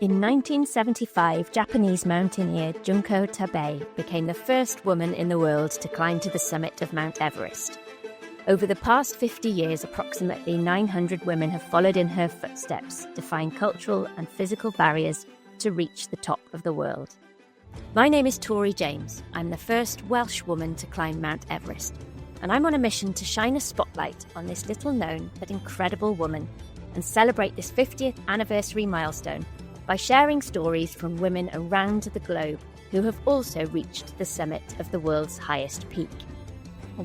In 1975, Japanese mountaineer Junko Tabei became the first woman in the world to climb to the summit of Mount Everest. Over the past 50 years, approximately 900 women have followed in her footsteps, defying cultural and physical barriers to reach the top of the world. My name is Tori James. I'm the first Welsh woman to climb Mount Everest, and I'm on a mission to shine a spotlight on this little-known but incredible woman and celebrate this 50th anniversary milestone by sharing stories from women around the globe who have also reached the summit of the world's highest peak.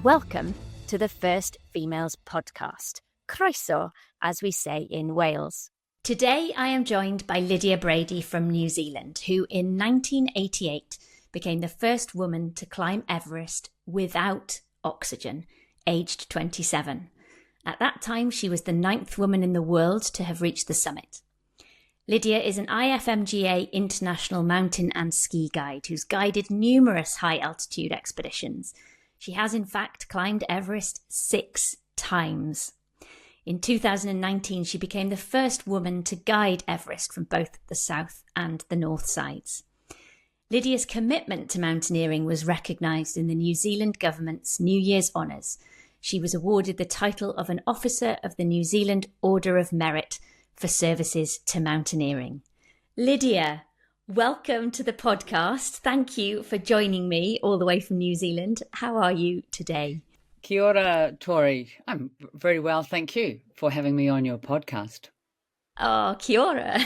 Welcome to the First Females podcast, Croeso, as we say in Wales. Today I am joined by Lydia Bradey from New Zealand, who in 1988 became the first woman to climb Everest without oxygen, aged 27. At that time, she was the 9th woman in the world to have reached the summit. Lydia is an IFMGA International Mountain and Ski guide who's guided numerous high-altitude expeditions. She has, in fact, climbed Everest 6 times. In 2019, she became the first woman to guide Everest from both the south and the north sides. Lydia's commitment to mountaineering was recognised in the New Zealand government's New Year's Honours. She was awarded the title of an Officer of the New Zealand Order of Merit for services to mountaineering. Lydia, welcome to the podcast. Thank you for joining me all the way from New Zealand. How are you today? Kia ora, Tori. I'm very well, thank you for having me on your podcast. Oh, kia ora.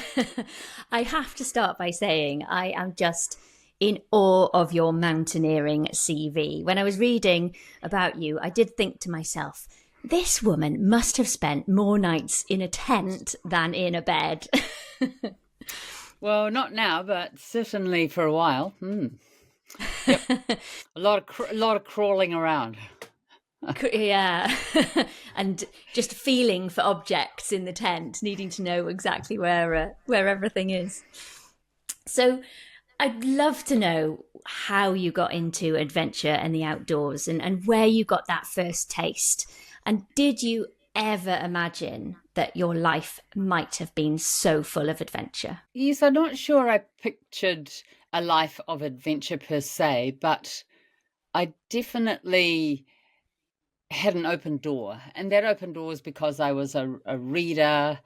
I have to start by saying I am just in awe of your mountaineering CV. When I was reading about you, I did think to myself, this woman must have spent more nights in a tent than in a bed. Well, not now, but certainly for a while. Yep. A lot of crawling around. Yeah. And just feeling for objects in the tent, needing to know exactly where everything is. So I'd love to know how you got into adventure and the outdoors and where you got that first taste. And did you ever imagine that your life might have been so full of adventure? Yes, I'm not sure I pictured a life of adventure per se, but I definitely had an open door. And that open door was because I was a reader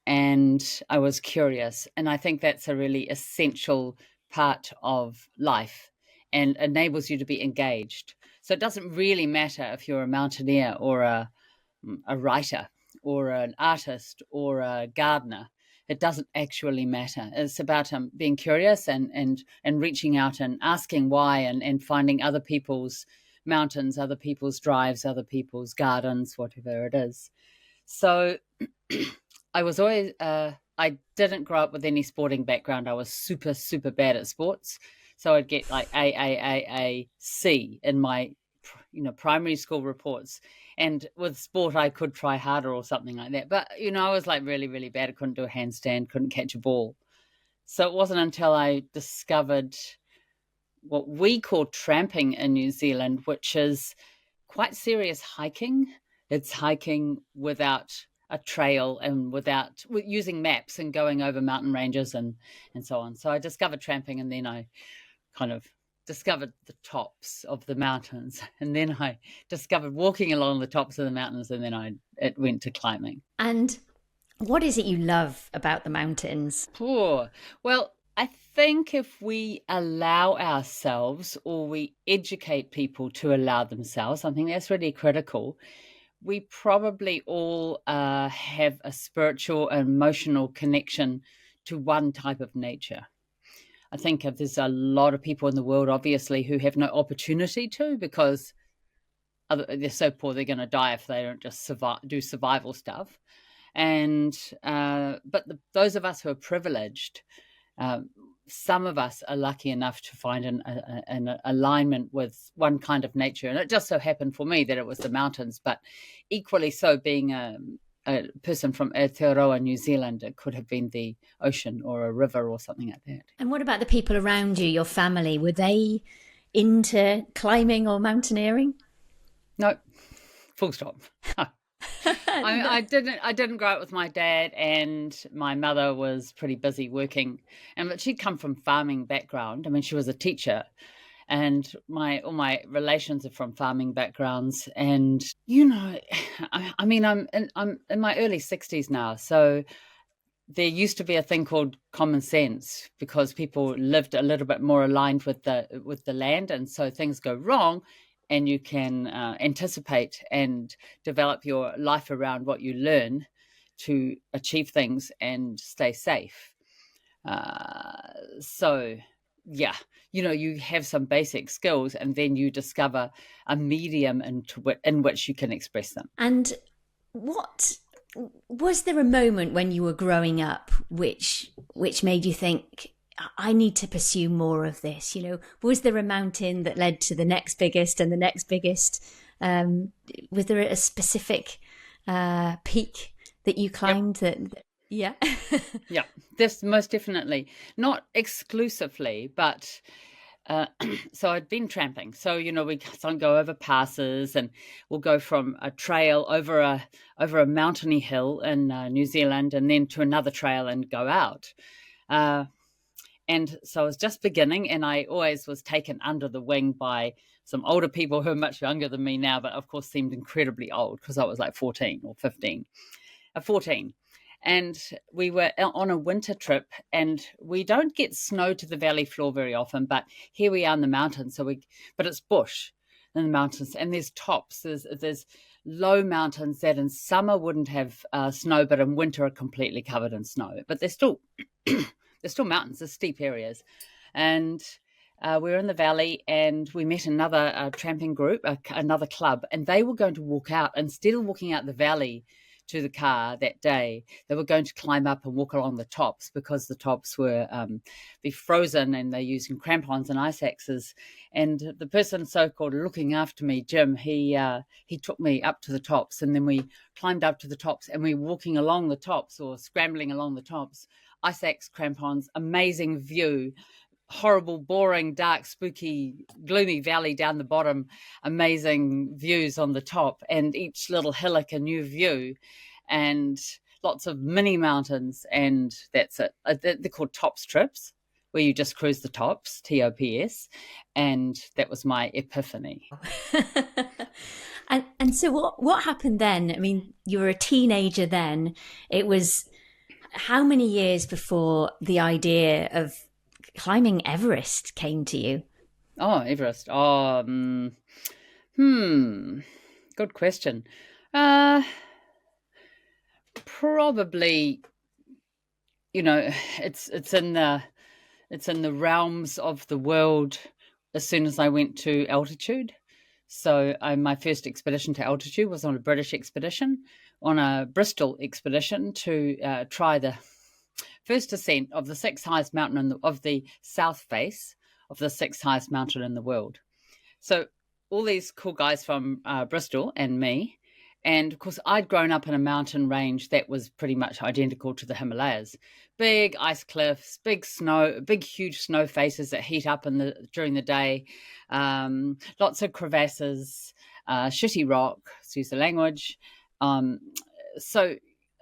and I was curious. And I think that's a really essential part of life and enables you to be engaged. So it doesn't really matter if you're a mountaineer or a writer or an artist or a gardener. It doesn't actually matter. It's about being curious and reaching out and asking why and finding other people's mountains, other people's drives, other people's gardens, whatever it is. So I was always, I didn't grow up with any sporting background. I was super, super bad at sports. So I'd get like A, C in my, primary school reports. And with sport, I could try harder or something like that. But, I was like really, really bad. I couldn't do a handstand, couldn't catch a ball. So it wasn't until I discovered what we call tramping in New Zealand, which is quite serious hiking. It's hiking without a trail and using maps and going over mountain ranges and so on. So I discovered tramping, and then I kind of discovered the tops of the mountains, and then I discovered walking along the tops of the mountains, and then it went to climbing. And what is it you love about the mountains? Well, I think if we allow ourselves, or we educate people to allow themselves, I think that's really critical. We probably all have a spiritual and emotional connection to one type of nature. I think there's a lot of people in the world, obviously, who have no opportunity to, because they're so poor they're going to die if they don't just do survival stuff. And but those of us who are privileged, some of us are lucky enough to find an alignment with one kind of nature. And it just so happened for me that it was the mountains, but equally so, being a person from Aotearoa, New Zealand, it could have been the ocean or a river or something like that. And what about the people around you, your family? Were they into climbing or mountaineering? No, full stop. I didn't grow up with my dad, and my mother was pretty busy working, but she'd come from farming background. I mean, she was a teacher, and all my relations are from farming backgrounds. And I mean, I'm in my early 60s now, so there used to be a thing called common sense, because people lived a little bit more aligned with the land, and so things go wrong, and you can anticipate and develop your life around what you learn to achieve things and stay safe. So yeah, you have some basic skills, and then you discover a medium in which you can express them. And what was there a moment when you were growing up which made you think, I need to pursue more of this? Was there a mountain that led to the next biggest and the next biggest? Was there a specific peak that you climbed? Yep. Yeah, this most definitely, not exclusively, but so I'd been tramping. So we go over passes, and we'll go from a trail over a mountainy hill in New Zealand, and then to another trail and go out. And so I was just beginning, and I always was taken under the wing by some older people who are much younger than me now, but of course seemed incredibly old, because I was like 14 or 15. 14. And we were on a winter trip, and we don't get snow to the valley floor very often, but here we are in the mountains. But it's bush in the mountains, and there's tops. There's low mountains that in summer wouldn't have snow, but in winter are completely covered in snow. But they're still mountains. There's steep areas, and we were in the valley, and we met another tramping group, another club, and they were going to walk out. Instead of walking out the valley to the car that day, they were going to climb up and walk along the tops, because the tops were be frozen, and they're using crampons and ice axes. And the person so-called looking after me, Jim, he took me up to the tops, and then we climbed up to the tops, and we were walking along the tops, or scrambling along the tops, ice axe, crampons, amazing view, horrible, boring, dark, spooky, gloomy valley down the bottom, amazing views on the top, and each little hillock a new view, and lots of mini mountains. And that's it. They're called tops trips, where you just cruise the tops, TOPS, and that was my epiphany. And so what happened then? I mean, you were a teenager then. It was how many years before the idea of climbing Everest came to you? Oh, Everest. Good question. Probably, it's in the realms of the world as soon as I went to altitude. So my first expedition to altitude was on a British expedition, on a Bristol expedition, to try the first ascent of the sixth highest mountain of the south face of the sixth highest mountain in the world. So all these cool guys from Bristol and me, and of course I'd grown up in a mountain range that was pretty much identical to the Himalayas. Big ice cliffs, big snow, big huge snow faces that heat up during the day, lots of crevasses, shitty rock, excuse the language. So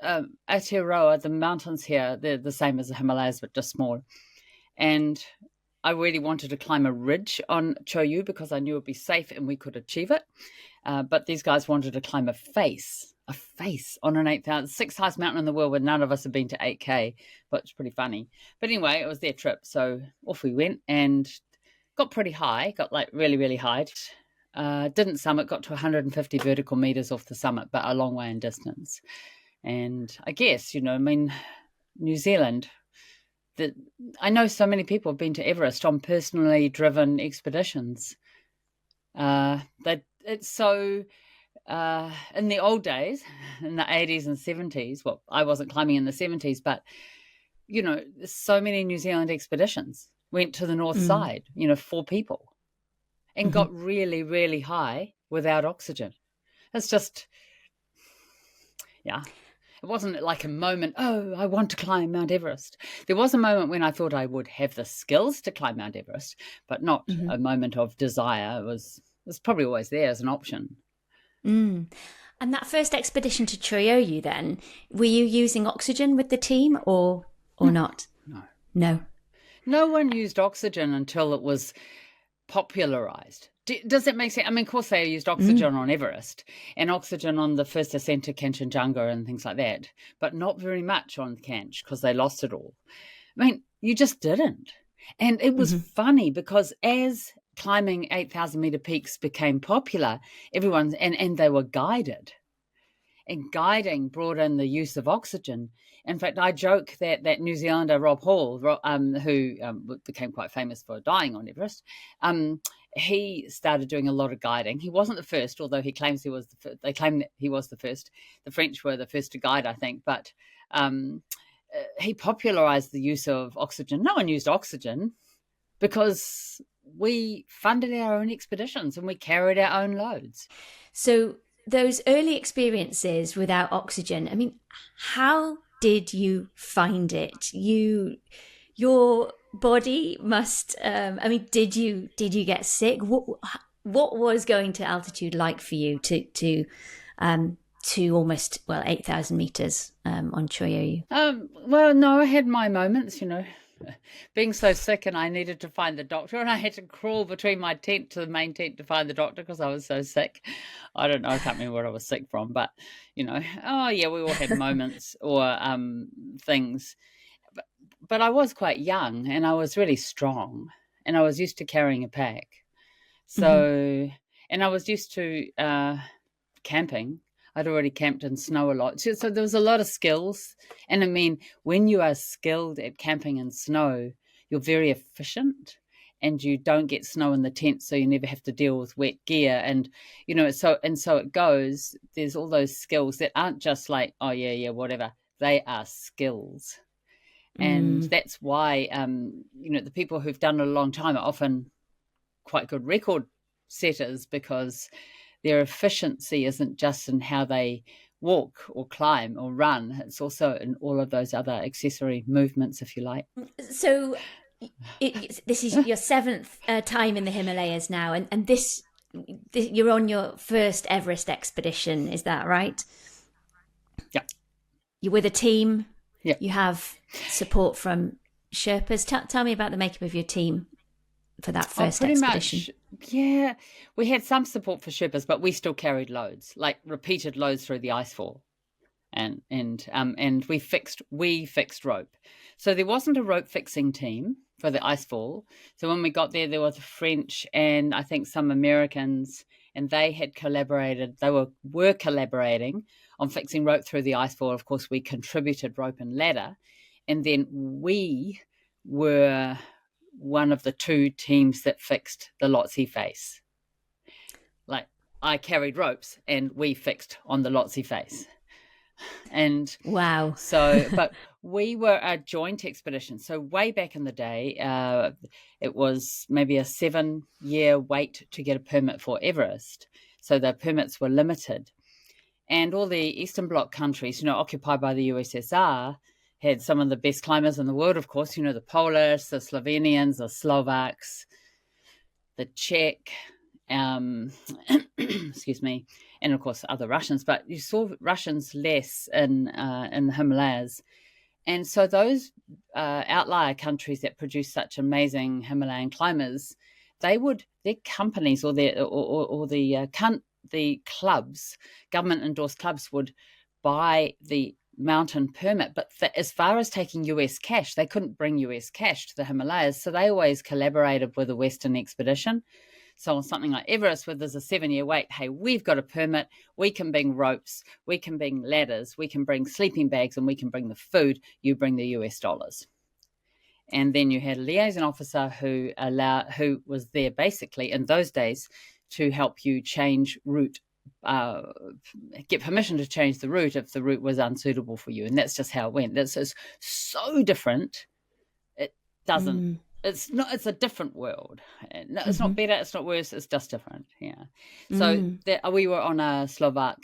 Aotearoa, the mountains here, they're the same as the Himalayas, but just small. And I really wanted to climb a ridge on Choyu, because I knew it would be safe and we could achieve it. But these guys wanted to climb a face on an 8,000, sixth highest mountain in the world, where none of us have been to 8K, but it's pretty funny. But anyway, it was their trip. So off we went, and got pretty high, got like really, really high. Didn't summit, got to 150 vertical meters off the summit, but a long way in distance. And I guess, New Zealand, I know so many people have been to Everest on personally driven expeditions. That it's so, in the old days, in the 80s and 70s, well, I wasn't climbing in the 70s, but, there's so many New Zealand expeditions went to the north side, 4 people, and got really, really high without oxygen. It's just, yeah. It wasn't like a moment, oh, I want to climb Mount Everest. There was a moment when I thought I would have the skills to climb Mount Everest, but not a moment of desire. It was probably always there as an option. And that first expedition to Choyoyu then, were you using oxygen with the team or not? No. No one used oxygen until it was popularized. Does that make sense? I mean, of course, they used oxygen on Everest and oxygen on the first ascent to Kanchenjunga and things like that, but not very much on Kanch because they lost it all. I mean, you just didn't. And it was funny because as climbing 8,000 meter peaks became popular, everyone, and they were guided. And guiding brought in the use of oxygen. In fact, I joke that New Zealander Rob Hall, who became quite famous for dying on Everest, he started doing a lot of guiding. He wasn't the first, although he claims he was the first. They claim that he was the first. The French were the first to guide, I think, but he popularized the use of oxygen. No one used oxygen because we funded our own expeditions and we carried our own loads. So those early experiences without oxygen, I mean, how did you find it? Your body must, did you get sick? What was going to altitude like for you to almost 8,000 meters on Choyoyu? Well, no, I had my moments, being so sick, and I needed to find the doctor, and I had to crawl between my tent to the main tent to find the doctor because I was so sick. I don't know, I can't remember what I was sick from, but we all had moments or things. But I was quite young, and I was really strong, and I was used to carrying a pack. So, and I was used to camping. I'd already camped in snow a lot. So there was a lot of skills. And I mean, when you are skilled at camping in snow, you're very efficient and you don't get snow in the tent. So you never have to deal with wet gear. And, so it goes, there's all those skills that aren't just like, oh yeah, whatever. They are skills. And that's why, the people who've done it a long time are often quite good record setters because their efficiency isn't just in how they walk or climb or run. It's also in all of those other accessory movements, if you like. So this is your seventh time in the Himalayas now. And this you're on your first Everest expedition. Is that right? Yeah. You're with a team. Yeah. You have support from Sherpas. Tell me about the makeup of your team for that first expedition. Yeah, we had some support for Sherpas, but we still carried loads, like repeated loads through the icefall, and we fixed rope. So there wasn't a rope fixing team for the icefall. So when we got there, there was a French and I think some Americans, and they had collaborated. They were collaborating on fixing rope through the icefall. Of course, we contributed rope and ladder, and then we were one of the two teams that fixed the Lhotse face. Like I carried ropes and we fixed on the Lhotse face. And wow. So, but we were a joint expedition. So way back in the day, it was maybe a 7-year wait to get a permit for Everest. So the permits were limited. And all the Eastern Bloc countries, occupied by the USSR, had some of the best climbers in the world, of course, the Polish, the Slovenians, the Slovaks, the Czech, excuse me, and of course other Russians, but you saw Russians less in the Himalayas. And so those outlier countries that produce such amazing Himalayan climbers, their companies or the clubs, government-endorsed clubs would buy the mountain permit, but as far as taking US cash, they couldn't bring US cash to the Himalayas, so they always collaborated with a Western expedition. So on something like Everest, where there's a 7-year wait, hey, we've got a permit, we can bring ropes, we can bring ladders, we can bring sleeping bags, and we can bring the food, you bring the US dollars. And then you had a liaison officer who was there basically in those days to help you change route, get permission to change the route if the route was unsuitable for you. And that's just how it went. This is so different. It doesn't, it's a different world. No, it's not better, it's not worse, it's just different. Yeah. So we were on a Slovak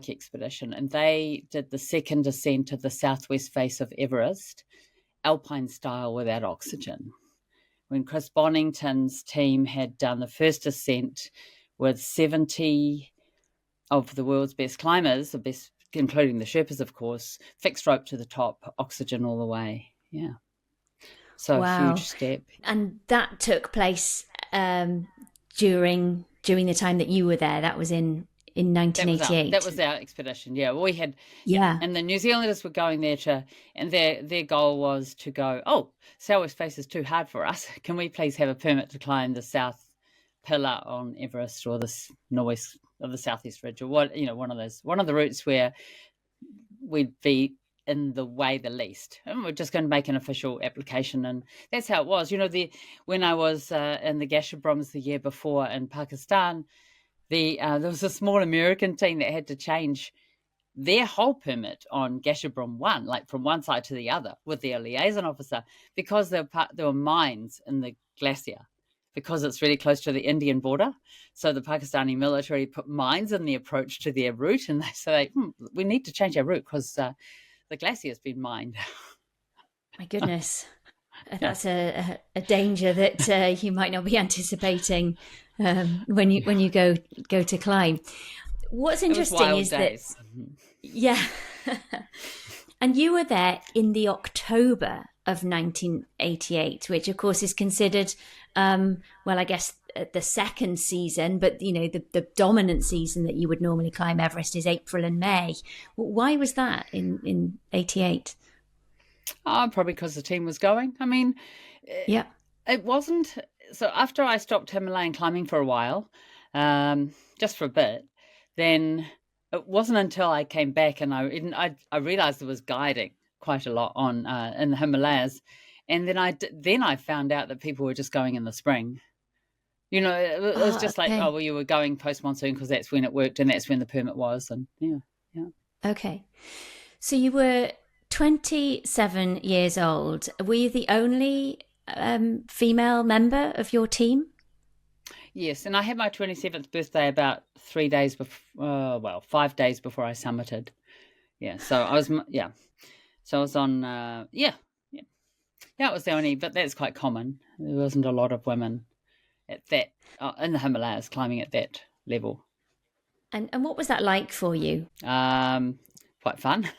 expedition, and they did the second ascent of the southwest face of Everest, alpine style without oxygen. When Chris Bonington's team had done the first ascent with 70 of the world's best climbers, the best, including the Sherpas, of course, fixed rope to the top, oxygen all the way. Yeah. So a huge step. And that took place during the time that you were there. That was in 1988. That was our expedition. Yeah, we had. Yeah, and the New Zealanders were going there and their goal was to go. Oh, Southwest Face is too hard for us. Can we please have a permit to climb the South Pillar on Everest or the northwest of the Southeast Ridge or what? One of the routes where we'd be in the way the least, and we're just going to make an official application. And that's how it was. When I was in the Gasherbroms the year before in Pakistan, there was a small American team that had to change their whole permit on Gasherbrom 1, like from one side to the other with their liaison officer, because there were mines in the glacier, because it's really close to the Indian border. So the Pakistani military put mines in the approach to their route, and they say, we need to change our route because the glacier has been mined. My goodness. That's a danger that you might not be anticipating when you go to climb. What's interesting is days. And you were there in the October of 1988, which of course is considered, I guess the second season, but the dominant season that you would normally climb Everest is April and May. Why was that in 88? Probably because the team was going. I mean, it wasn't. So after I stopped Himalayan climbing for a while, just for a bit, then it wasn't until I came back and I realized there was guiding quite a lot on in the Himalayas, and then I found out that people were just going in the spring. It was just like, oh well, you were going post monsoon because that's when it worked and that's when the permit was, and yeah. Okay, so you were 27 years old. Were you the only female member of your team? Yes, and I had my 27th birthday about 3 days before, 5 days before I summited. Yeah, so I was, So I was on, it was the only, but that's quite common. There wasn't a lot of women at that, in the Himalayas climbing at that level. And what was that like for you? Quite fun.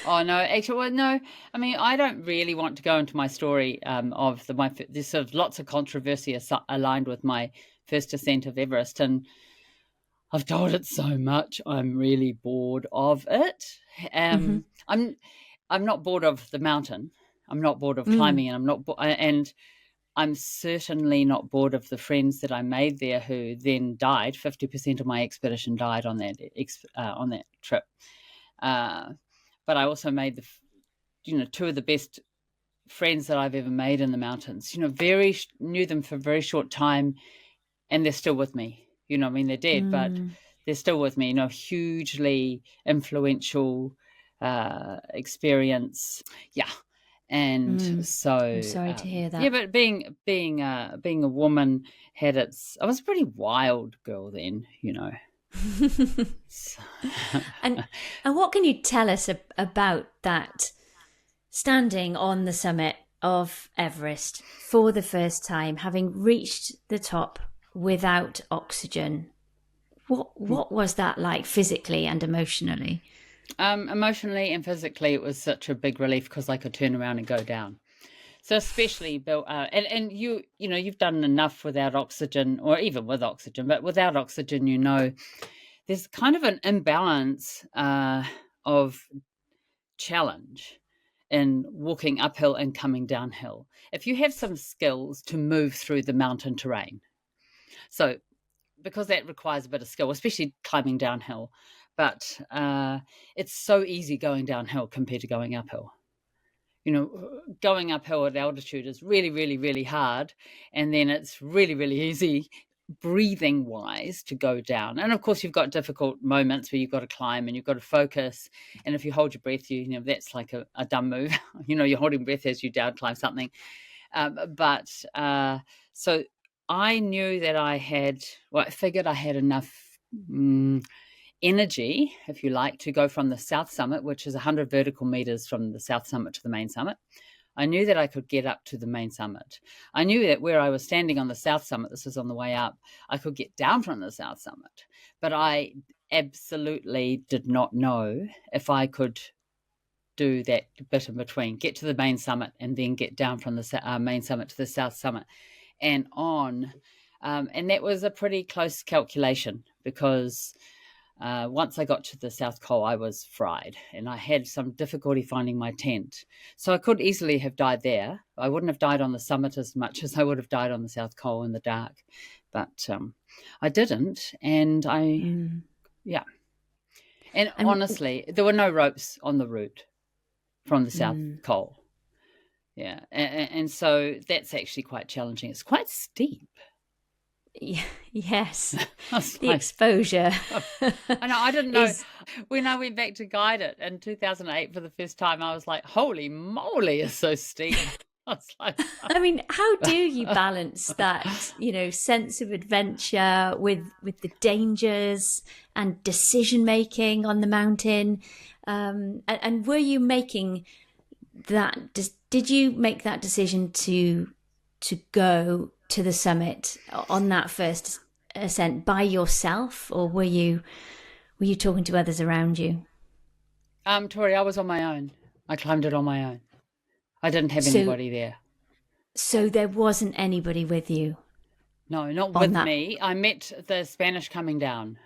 Oh no, actually, well, no. I mean, I don't really want to go into my story there's sort of lots of controversy aligned with my first ascent of Everest, and I've told it so much. I'm really bored of it. I'm not bored of the mountain. I'm not bored of climbing, and I'm certainly not bored of the friends that I made there who then died. 50% of my expedition died on that trip. But I also made two of the best friends that I've ever made in the mountains. Knew them for a very short time, and they're still with me. I mean, they're dead, but they're still with me. Hugely influential experience. Yeah, and so I'm sorry to hear that. Yeah, but being a woman I was a pretty wild girl then. And what can you tell us about that, standing on the summit of Everest for the first time, having reached the top without oxygen? What was that like physically and emotionally? Emotionally and physically, it was such a big relief because I could turn around and go down. So especially, Bill, and you've done enough without oxygen, or even with oxygen, but without oxygen, there's kind of an imbalance of challenge in walking uphill and coming downhill. If you have some skills to move through the mountain terrain, so because that requires a bit of skill, especially climbing downhill, but it's so easy going downhill compared to going uphill. Going uphill at altitude is really, really, really hard. And then it's really, really easy breathing wise to go down. And of course, you've got difficult moments where you've got to climb and you've got to focus. And if you hold your breath, that's like a dumb move. You're holding breath as you down climb something. So I knew that I figured I had enough energy, if you like, to go from the south summit, which is 100 vertical meters from the south summit to the main summit. I knew that I could get up to the main summit. I knew that where I was standing on the south summit, this was on the way up, I could get down from the south summit. But I absolutely did not know if I could do that bit in between, get to the main summit and then get down from the main summit to the south summit and on. And that was a pretty close calculation, because once I got to the South Col, I was fried and I had some difficulty finding my tent. So I could easily have died there. I wouldn't have died on the summit as much as I would have died on the South Col in the dark. But I didn't. And yeah. And honestly, there were no ropes on the route from the South Col. Yeah. And so that's actually quite challenging. It's quite steep. Yes, the exposure. I know, I didn't know. When I went back to guide it in 2008 for the first time, I was like, holy moly, it's so steep. I was like, I mean, how do you balance that, sense of adventure with the dangers and decision making on the mountain? And were you making that? Did you make that decision to go to the summit on that first ascent by yourself, or were you talking to others around you? Tori, I was on my own. I climbed it on my own. I didn't have anybody there. So there wasn't anybody with you? No, not with me. I met the Spanish coming down.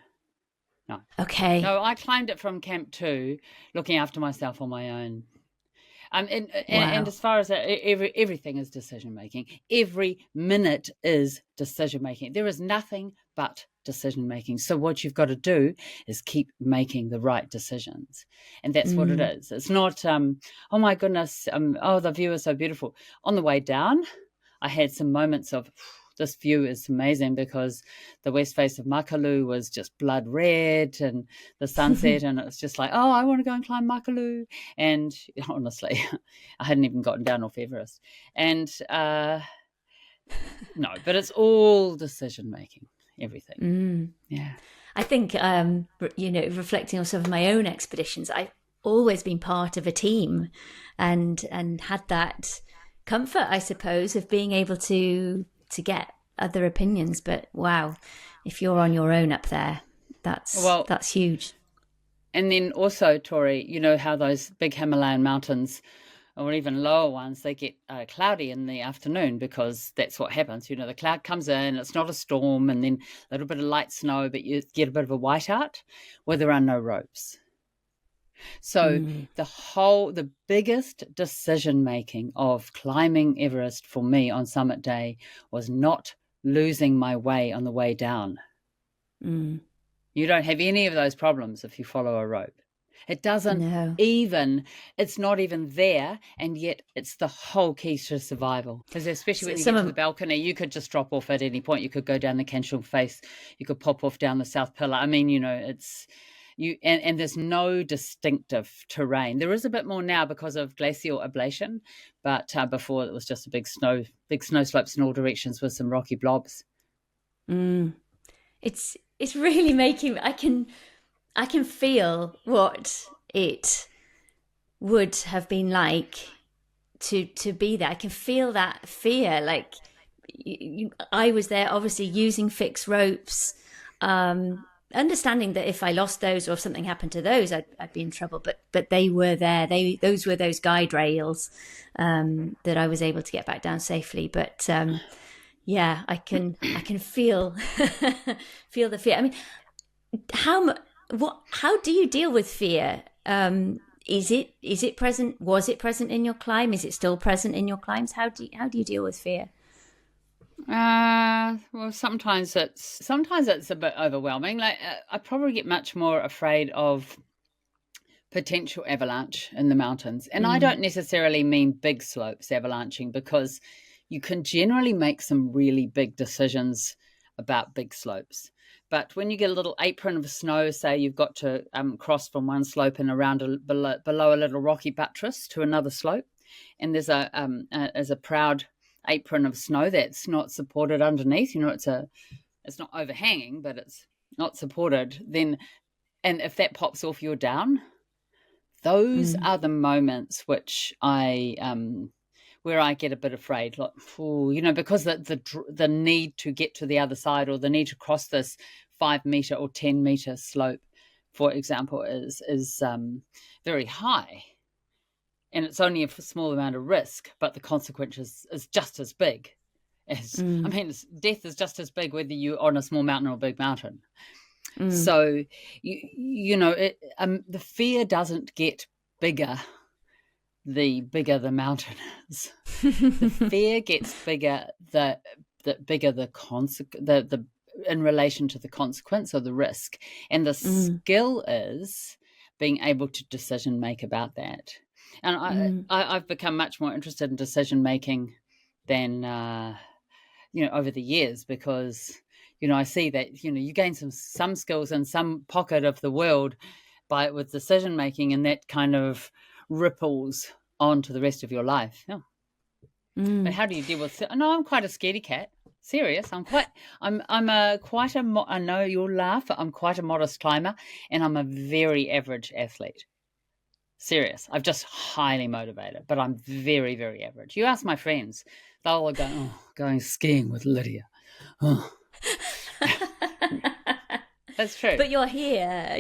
No. Okay. No, I climbed it from Camp 2, looking after myself on my own. And as far as everything is decision making, every minute is decision making. There is nothing but decision making. So what you've got to do is keep making the right decisions, and that's what it is. It's not oh my goodness, oh, the view is so beautiful. On the way down, I had some moments of, this view is amazing, because the west face of Makalu was just blood red, and the sunset, and it was just like, oh, I want to go and climb Makalu. And honestly, I hadn't even gotten down off Everest. And no, but it's all decision making, everything. Yeah. I think, reflecting on some of my own expeditions, I've always been part of a team and had that comfort, I suppose, of being able to get other opinions. But wow, if you're on your own up there, that's huge. And then also, Tori, you know how those big Himalayan mountains, or even lower ones, they get cloudy in the afternoon, because that's what happens. The cloud comes in, it's not a storm, and then a little bit of light snow, but you get a bit of a whiteout where there are no ropes. So the biggest decision making of climbing Everest for me on summit day was not losing my way on the way down. You don't have any of those problems if you follow a rope. It doesn't it's not even there, and yet it's the whole key to survival. Because especially when you get to the balcony, you could just drop off at any point. You could go down the Canchel face, you could pop off down the South Pillar. I mean, it's and there's no distinctive terrain. There is a bit more now because of glacial ablation, but before it was just a big snow slopes in all directions with some rocky blobs. It's really making, I can feel what it would have been like to be there. I can feel that fear. Like I was there, obviously using fixed ropes, understanding that if I lost those or if something happened to those, I'd be in trouble. But they were there. Those were those guide rails that I was able to get back down safely. But yeah, I can feel feel the fear. I mean, how do you deal with fear? Is it present? Was it present in your climb? Is it still present in your climbs? How do you deal with fear? Well, sometimes it's a bit overwhelming. Like I probably get much more afraid of potential avalanche in the mountains, and I don't necessarily mean big slopes avalanching, because you can generally make some really big decisions about big slopes. But when you get a little apron of snow, say you've got to cross from one slope and around below a little rocky buttress to another slope, and there's a proud apron of snow that's not supported underneath, it's not overhanging, but it's not supported, and if that pops off, you're down. Those are the moments which I where I get a bit afraid, like, because the need to get to the other side, or the need to cross this 5 meter or 10 meter slope, for example, is very high, and it's only a small amount of risk, but the consequence is just as big. Death is just as big whether you're on a small mountain or a big mountain. So the fear doesn't get bigger the bigger the mountain is. The fear gets bigger the bigger the in relation to the consequence or the risk, and the skill is being able to decision make about that. And I've become much more interested in decision making than over the years, because I see that you gain some skills in some pocket of the world with decision making, and that kind of ripples on to the rest of your life. Yeah. But how do you deal with? No, I'm quite a scaredy cat. Serious. I know you'll laugh, but I'm quite a modest climber, and I'm a very average athlete. Serious. I'm just highly motivated, but I'm very, very average. You ask my friends, they'll all go, "Oh, going skiing with Lydia." Oh. That's true. But you're here.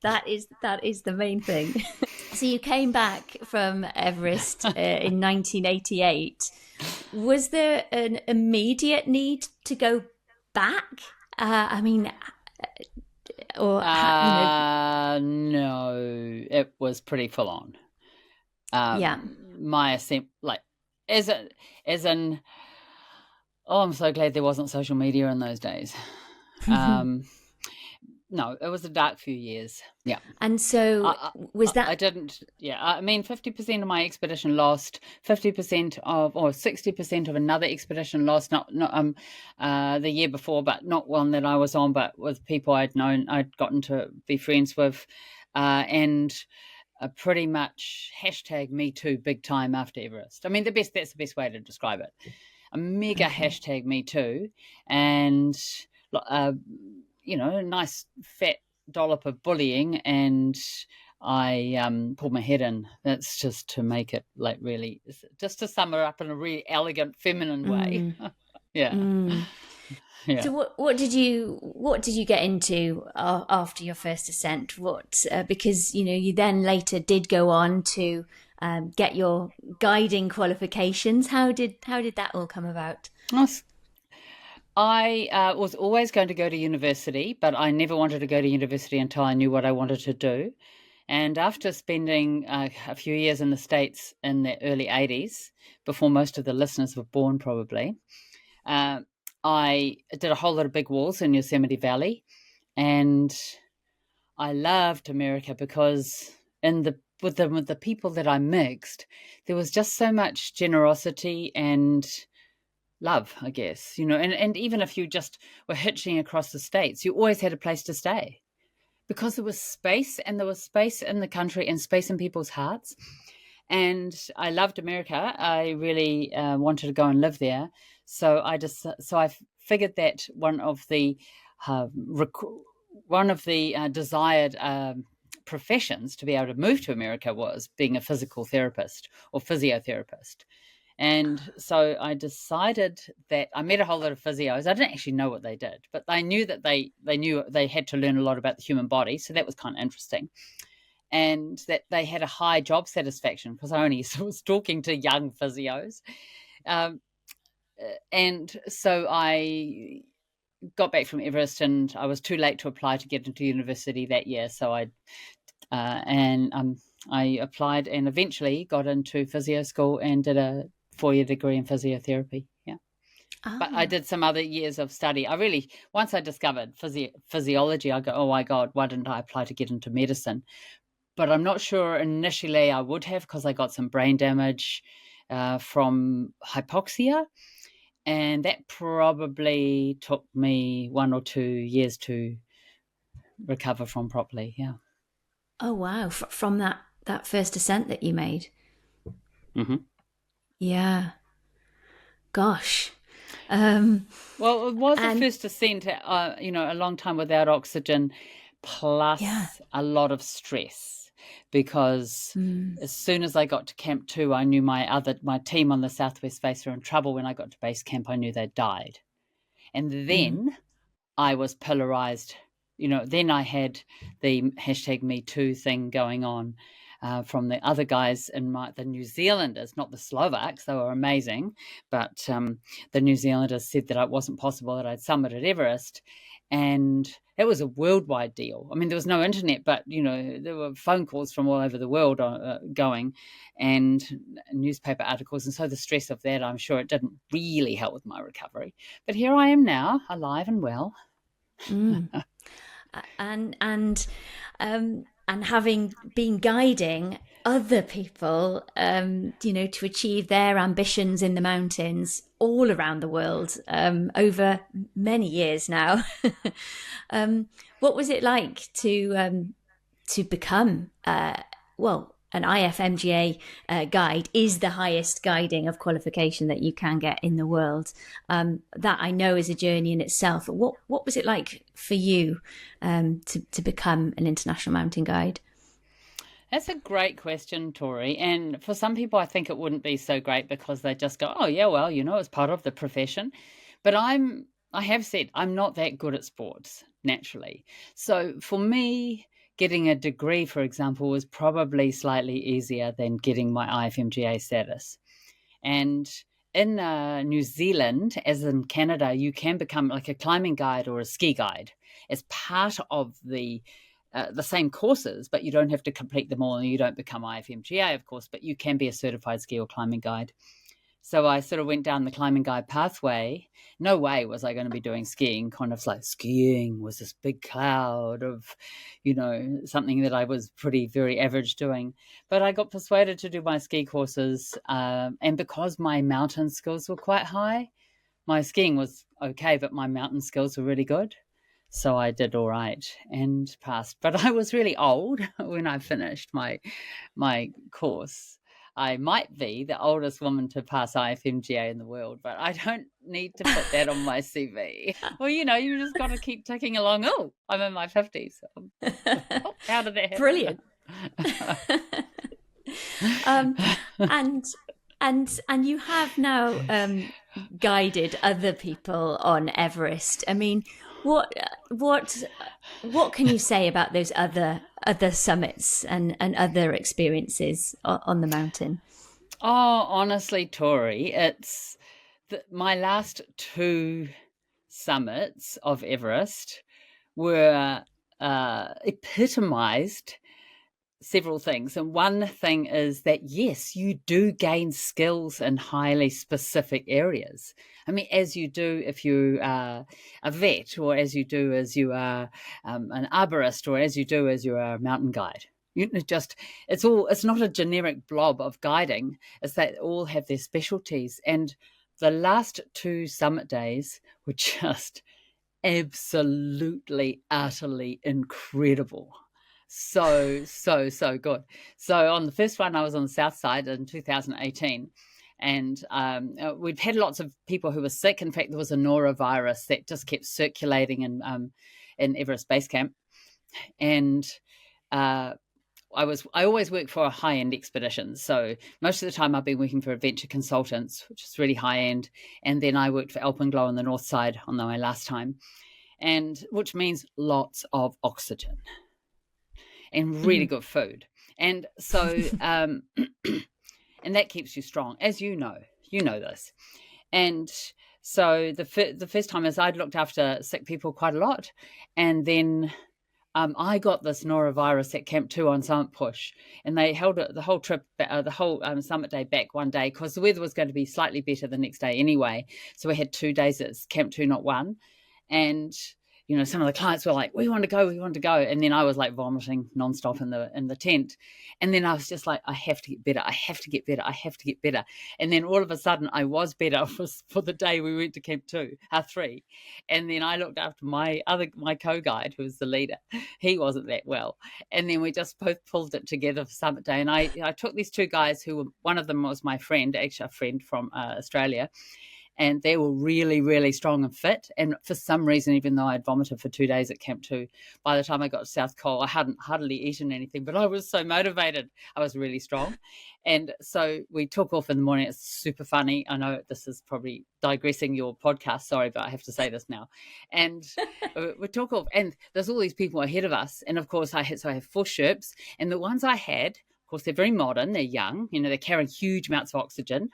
That is the main thing. So you came back from Everest in 1988. Was there an immediate need to go back? No, it was pretty full on. My ascent, as in. Oh, I'm so glad there wasn't social media in those days. No, it was a dark few years. Yeah. And so was that... I didn't, 50% of my expedition lost, 50% or 60% of another expedition lost, not the year before, but not one that I was on, but with people I'd gotten to be friends with, and pretty much #MeToo big time after Everest. That's the best way to describe it. A mega #MeToo, and a nice fat dollop of bullying, and I pulled my head in. That's just to make it really, just to sum it up in a really elegant, feminine way. Yeah. Yeah. So what did you get into after your first ascent? Because you then later did go on to get your guiding qualifications. How did that all come about? I was always going to go to university, but I never wanted to go to university until I knew what I wanted to do. And after spending a few years in the States in the early 80s, before most of the listeners were born probably, I did a whole lot of big walls in Yosemite Valley. And I loved America because with the people that I mixed, there was just so much generosity and love, I guess, and even if you just were hitching across the states, you always had a place to stay because there was space, and there was space in the country and space in people's hearts. And I loved America. I really wanted to go and live there. So I figured that one of the desired professions to be able to move to America was being a physical therapist or physiotherapist. And so I decided that I met a whole lot of physios. I didn't actually know what they did, but I knew that they knew they had to learn a lot about the human body. So that was kind of interesting. And that they had a high job satisfaction, because I only was talking to young physios. And so I got back from Everest, and I was too late to apply to get into university that year. So I applied and eventually got into physio school and did a 4-year degree in physiotherapy. Yeah. Oh. But I did some other years of study. Once I discovered physiology, I go, oh my God, why didn't I apply to get into medicine? But I'm not sure initially I would have, because I got some brain damage from hypoxia. And that probably took me 1 or 2 years to recover from properly. Yeah. Oh, wow. From that first ascent that you made. Mm-hmm. Yeah. Gosh. Well, it was the first ascent, a long time without oxygen, plus a lot of stress. because as soon as I got to Camp 2, I knew my team on the Southwest Face were in trouble. When I got to base camp, I knew they'd died. And then I was polarized. Then I had the #MeToo thing going on from the other guys the New Zealanders, not the Slovaks. They were amazing, but the New Zealanders said that it wasn't possible that I'd summited Everest, and it was a worldwide deal. I mean, there was no internet, but there were phone calls from all over the world going, and newspaper articles, and so the stress of that, I'm sure it didn't really help with my recovery. But here I am now, alive and well. And having been guiding other people, to achieve their ambitions in the mountains all around the world over many years now. What was it like to become, an IFMGA guide is the highest guiding of qualification that you can get in the world. That I know is a journey in itself. What was it like for you to become an international mountain guide? That's a great question, Tori. And for some people, I think it wouldn't be so great because they just go, oh, yeah, well, it's part of the profession. But I have said I'm not that good at sports naturally. So for me, getting a degree, for example, was probably slightly easier than getting my IFMGA status. And in New Zealand, as in Canada, you can become like a climbing guide or a ski guide as part of the same courses, but you don't have to complete them all, and you don't become IFMGA, of course, but you can be a certified ski or climbing guide. So I sort of went down the climbing guide pathway. No way was I going to be doing skiing. Kind of like skiing was this big cloud of, something that I was very average doing. But I got persuaded to do my ski courses. And because my mountain skills were quite high, my skiing was okay, but my mountain skills were really good. So I did all right and passed. But I was really old when I finished my course. I might be the oldest woman to pass IFMGA in the world, but I don't need to put that on my CV. Well, you just got to keep ticking along. Oh, I'm in my 50s. So how did that happen? Brilliant. And you have now guided other people on Everest. I mean, what can you say about those other summits and other experiences on the mountain? Oh, honestly, Tori, it's my last 2 summits of Everest were epitomized several things. And one thing is that, yes, you do gain skills in highly specific areas. I mean, as you do if you are a vet, or as you do as you are an arborist, or as you do as you are a mountain guide. It's not a generic blob of guiding. It's that they all have their specialties. And the last 2 summit days were just absolutely, utterly incredible. So good. So on the first one, I was on the south side in 2018, and we'd had lots of people who were sick. In fact, there was a norovirus that just kept circulating in Everest Base Camp, and I always work for a high-end expedition. So most of the time I've been working for adventure consultants, which is really high-end, and then I worked for Alpenglow on the north side on my last time, and which means lots of oxygen and really good food. And so, and that keeps you strong, as you know this. And so the first time is I'd looked after sick people quite a lot. And then I got this norovirus at Camp 2 on Summit Push, and they held the whole trip, the whole summit day back one day because the weather was going to be slightly better the next day anyway. So we had 2 days at Camp 2, not 1. And some of the clients were like, we want to go. And then I was like vomiting nonstop in the tent. And then I was just like, I have to get better. And then all of a sudden I was better for the day we went to Camp 3. And then I looked after my co-guide, who was the leader. He wasn't that well. And then we just both pulled it together for summit day. And I took these 2 guys one of them was my friend, actually a friend from Australia. and they were really, really strong and fit. And for some reason, even though I had vomited for 2 days at Camp 2, by the time I got to South Col, I hadn't hardly eaten anything, but I was so motivated. I was really strong. And so we took off in the morning. It's super funny. I know this is probably digressing your podcast. Sorry, but I have to say this now. And we took off, and there's all these people ahead of us. And of course, I have 4 Sherps, and the ones I had, of course, they're very modern. They're young. They're carrying huge amounts of oxygen,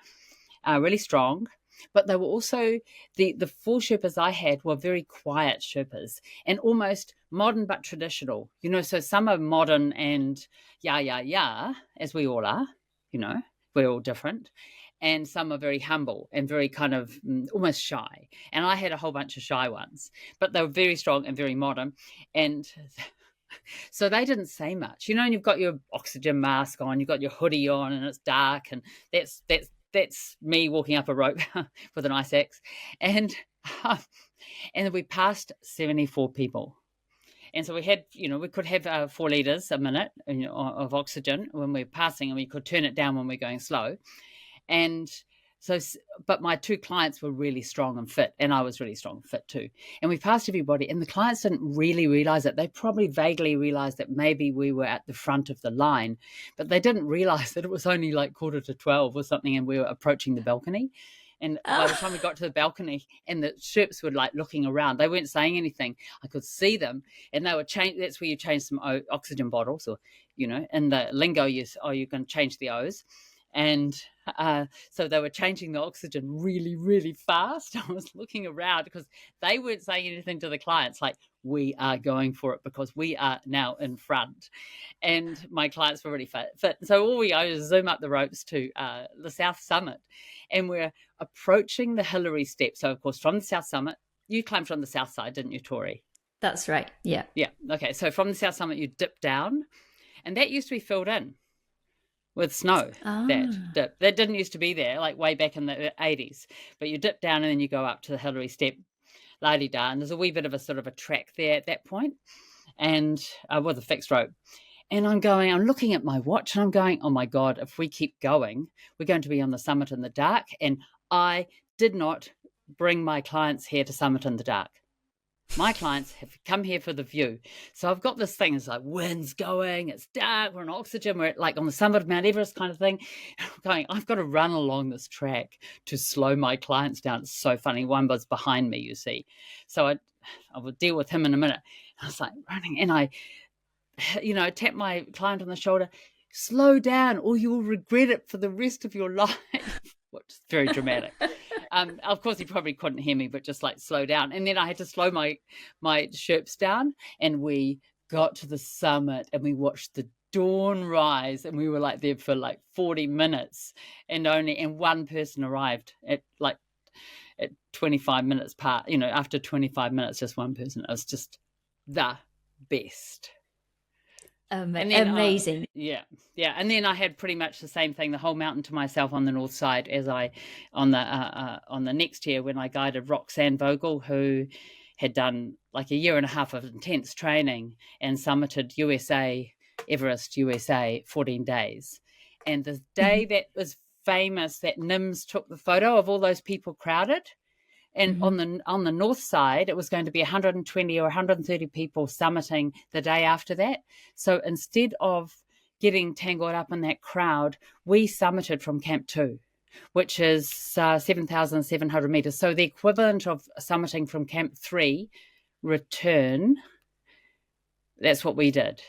really strong. But they were also, the 4 Sherpas I had were very quiet Sherpas and almost modern but traditional. So some are modern and as we all are, we're all different. And some are very humble and very kind of almost shy. And I had a whole bunch of shy ones, but they were very strong and very modern. And so they didn't say much, and you've got your oxygen mask on, you've got your hoodie on, and it's dark, and that's me walking up a rope with an ice axe. And we passed 74 people. And so we had, we could have 4 litres a minute of oxygen when we're passing, and we could turn it down when we're going slow. And so, but my 2 clients were really strong and fit, and I was really strong and fit too. And we passed everybody, and the clients didn't really realize it. They probably vaguely realized that maybe we were at the front of the line, but they didn't realize that it was only like 11:45 or something, and we were approaching the balcony. And by the time we got to the balcony, and the Sherps were like looking around, they weren't saying anything. I could see them, and they were change. That's where you change some oxygen bottles, or in the lingo, you can change the O's. And so they were changing the oxygen really, really fast. I was looking around because they weren't saying anything to the clients, like, we are going for it because we are now in front. And my clients were really fit. So all we do is zoom up the ropes to the South Summit, and we're approaching the Hillary Step. So, of course, from the South Summit, you climbed from the south side, didn't you, Tori? That's right, yeah. Yeah, okay. So from the South Summit, you dip down, and that used to be filled in with snow. That didn't used to be there, like way back in the 80s. But you dip down and then you go up to the Hillary Step, la-di-da, and there's a wee bit of a sort of a track there at that point, and with a fixed rope. And I'm looking at my watch, and I'm going, oh my God, if we keep going, we're going to be on the summit in the dark. And I did not bring my clients here to summit in the dark. My clients have come here for the view. So I've got this thing, it's like wind's going, it's dark, we're on oxygen, we're like on the summit of Mount Everest kind of thing. I'm going, I've got to run along this track to slow my clients down. It's so funny. One was behind me, you see. So I will deal with him in a minute. I was like running, and I, tap my client on the shoulder, slow down or you will regret it for the rest of your life, which is very dramatic. Of course, he probably couldn't hear me, but just like slow down. And then I had to slow my Sherps down, and we got to the summit and we watched the dawn rise, and we were like there for like 40 minutes, and one person arrived at 25 minutes part. After 25 minutes, just one person. It was just the best. Amazing. Yeah. And then I had pretty much the same thing, the whole mountain to myself on the north side, as on the next year when I guided Roxanne Vogel, who had done like a year and a half of intense training and summited Everest USA 14 days. And the day that was famous, that NIMS took the photo of all those people crowded. And on the north side, it was going to be 120 or 130 people summiting the day after that. So instead of getting tangled up in that crowd, we summited from Camp 2, which is 7,700 meters. So the equivalent of summiting from Camp 3 return, that's what we did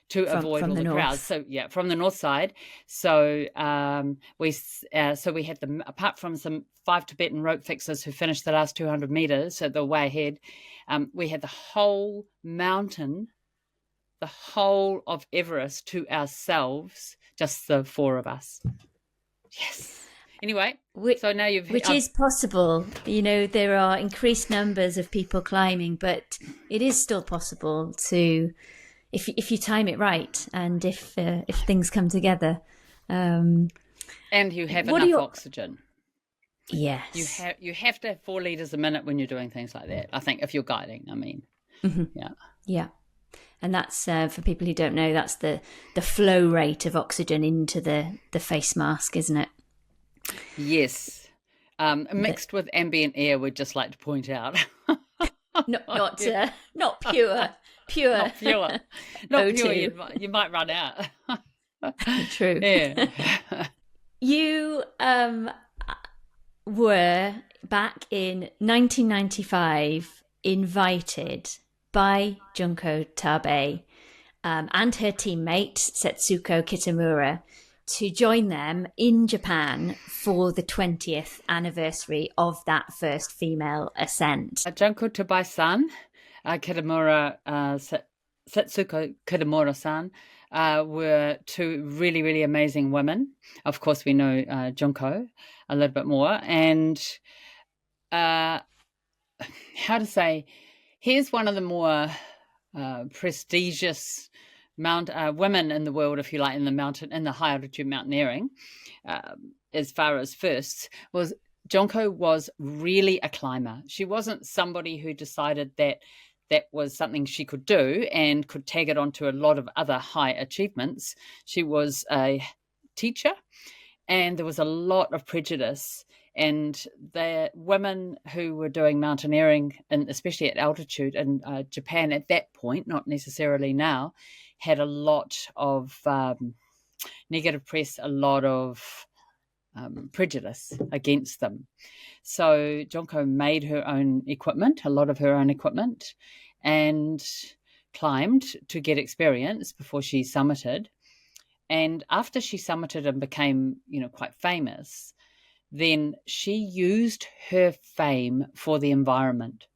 to avoid all the crowds. So from the north side. So we had them, apart from some 5 Tibetan rope fixers who finished the last 200 meters, so the way ahead. We had the whole mountain, the whole of Everest to ourselves, just the 4 of us. Yes. Anyway, so now which is possible. There are increased numbers of people climbing, but it is still possible to, if you time it right, and if things come together, and you have enough oxygen. Yes, you have to have 4 liters a minute when you're doing things like that. I think if you're guiding, I mean, yeah, and that's for people who don't know, that's the flow rate of oxygen into the face mask, isn't it? Yes. Mixed with ambient air, we'd just like to point out. Not Yeah. not pure Not pure. Not pure, O2. you might run out. True. Yeah. You were back in 1995 invited by Junko Tabei and her teammate Setsuko Kitamura to join them in Japan for the 20th anniversary of that first female ascent. Junko Tabei-san, Kitamura, Setsuko Kitamura-san were two really, really amazing women. Of course, we know Junko a little bit more. And how to say, here's one of the more prestigious women in the world, if you like, in the high altitude mountaineering, as far as firsts, was Junko was really a climber. She wasn't somebody who decided that was something she could do and could tag it onto a lot of other high achievements. She was a teacher, and there was a lot of prejudice. And the women who were doing mountaineering, and especially at altitude in Japan at that point, not necessarily now, had a lot of negative press, a lot of prejudice against them. So Junko made her own equipment, a lot of her own equipment, and climbed to get experience before she summited. And after she summited and became, quite famous, then she used her fame for the environment.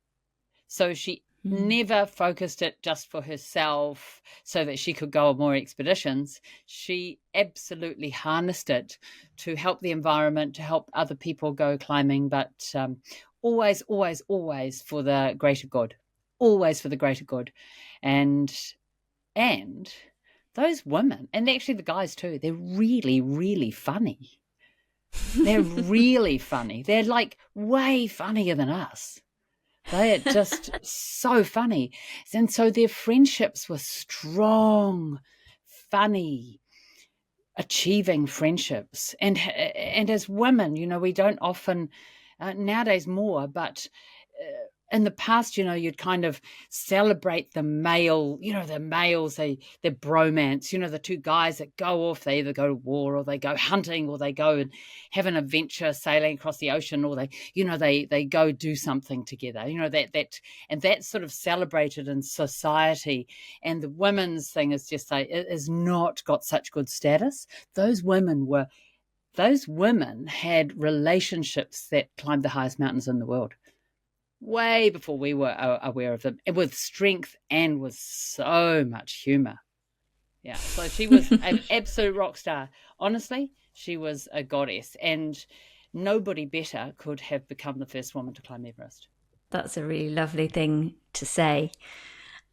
So she never focused it just for herself so that she could go on more expeditions. She absolutely harnessed it to help the environment, to help other people go climbing, but always, always, always for the greater good. Always for the greater good. And those women, and actually the guys too, they're really, really funny. They're really funny. They're like way funnier than us. They are just so funny. And so their friendships were strong, funny, achieving friendships. And as women, we don't often, nowadays more, but in the past, you'd kind of celebrate the male, the males, their bromance, the two guys that go off, they either go to war or they go hunting or they go and have an adventure sailing across the ocean, or they go do something together, and that's sort of celebrated in society. And the women's thing is just it has not got such good status. Those women had relationships that climbed the highest mountains in the world, way before we were aware of them, with strength and with so much humor. Yeah, so she was an absolute rock star. Honestly, she was a goddess, and nobody better could have become the first woman to climb Everest. That's a really lovely thing to say.